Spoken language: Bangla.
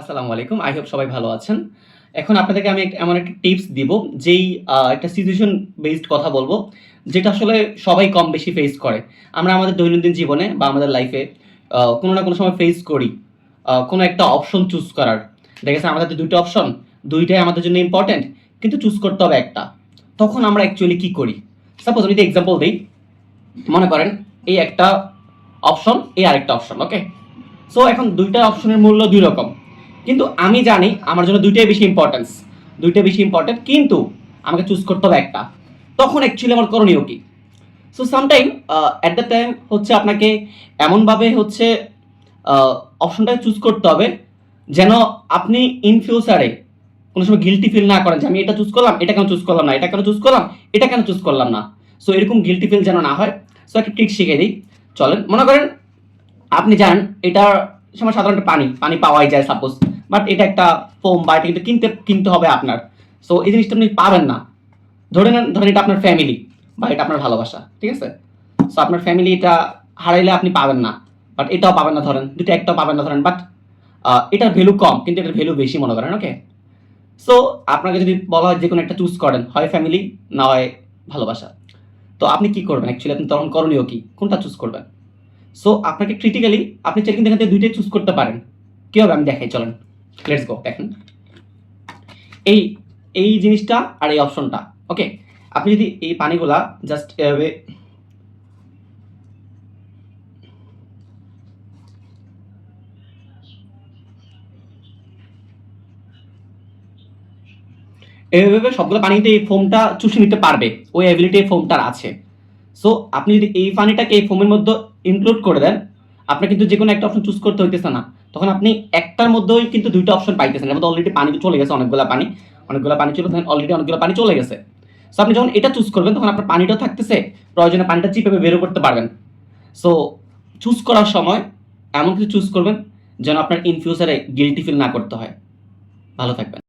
আসসালামু আলাইকুম। আই হোপ সবাই ভালো আছেন। এখন আপনাদেরকে আমি এমন একটা টিপস দিব, যেই একটা সিচুয়েশন বেসড কথা বলব, যেটা আসলে সবাই কম বেশি ফেস করে। আমরা আমাদের দৈনন্দিন জীবনে বা আমাদের লাইফে কোনো না কোনো সময় ফেস করি কোনো একটা অপশন চুজ করার। দেখা গেছে আমাদের ২ টা অপশন, ২ টাই আমাদের জন্য ইম্পোর্টেন্ট, কিন্তু চুজ করতে হবে একটা। তখন আমরা অ্যাকচুয়ালি কি করি? সাপোজ আমি যদি এক্সাম্পল দেই, মনে করেন এই একটা অপশন, এই আরেকটা অপশন, ওকে? সো এখন ২ টা অপশনের মূল্য ২ রকম। কিন্তু আমি জানি আমার জন্য ২ টাই বেশি ইম্পোর্টেন্স। ২ টা বেশি ইম্পোর্টেন্ট, কিন্তু আমাকে চুজ করতে হবে একটা। তখন অ্যাকচুয়ালি আমার করণীয় কি? So sometime at the time হচ্ছে আপনাকে এমনভাবে হচ্ছে অপশনটা চুজ করতে হবে, যেন আপনি ইন ফিউচারে কোনো সময় গিল্টি ফিল না করেন যে আমি এটা চুজ করলাম, এটা কেন চুজ করলাম না, এটা কেন চুজ করলাম, এটা কেন চুজ করলাম না। সো এরকম গিল্টি ফিল যেন না হয়। সো একটা ট্রিক শিখিয়ে দিই। চলেন, মনে করেন আপনি জানেন এটার সময় সাধারণত পানি পাওয়াই যায় সাপোজ, বাট এটা একটা ফোম বা এটা কিন্তু কিনতে হবে আপনার। সো এই জিনিসটা আপনি পাবেন না। ধরেন এটা আপনার ফ্যামিলি বা এটা আপনার ভালোবাসা, ঠিক আছে? সো আপনার ফ্যামিলি এটা হারাইলে আপনি পাবেন না, বাট এটাও পাবেন না, ধরেন দুটো একটাও পাবেন না ধরেন, বাট এটার ভ্যালু কম কিন্তু এটার ভ্যালু বেশি মনে করেন, ওকে? সো আপনাকে যদি বলা হয় যে কোনো একটা চুজ করেন, হয় ফ্যামিলি না হয় ভালোবাসা, তো আপনি কি করবেন অ্যাকচুয়ালি? আপনি তখন করণীয় কি, কোনটা চুজ করবেন? সো আপনাকে ক্রিটিক্যালি আপনি চাইলে কিন্তু এখান থেকে ২ টাই চুজ করতে পারেন। কিভাবে আমি দেখাই, চলেন লেটস গো। দেখেন এই এই জিনিসটা আর এই অপশনটা, ওকে? আপনি যদি এই পানিগুলা জাস্ট এভাবে এভাবে সবগুলো পানিতে এই ফোমটা চুষে নিতে পারবে, ওই অ্যাবিলিটি এই ফোমটার আছে। সো আপনি যদি এই পানিটাকে এই ফোমের মধ্যে ইনক্লুড করে দেন, আপনার কিন্তু যেকোনো একটা অপশন চুজ করতে হইতেছে না। তখন আপনি একটার মধ্যেই কিন্তু ২ টা অপশন পাইতেছেন। এর মধ্যে অলরেডি পানি চলে গেছে, অনেকগুলা পানি চলে, অলরেডি অনেকগুলো পানি চলে গেছে। সো আপনি যখন এটা চুজ করবেন তখন আপনার পানিটাও থাকতেছে, প্রয়োজনে পানিটা চিপে বেরও করতে পারবেন। সো চুজ করার সময় এমন কিছু চুজ করবেন যেন আপনার ইন ফিউচারে গিল্টি ফিল না করতে হয়। ভালো থাকবেন।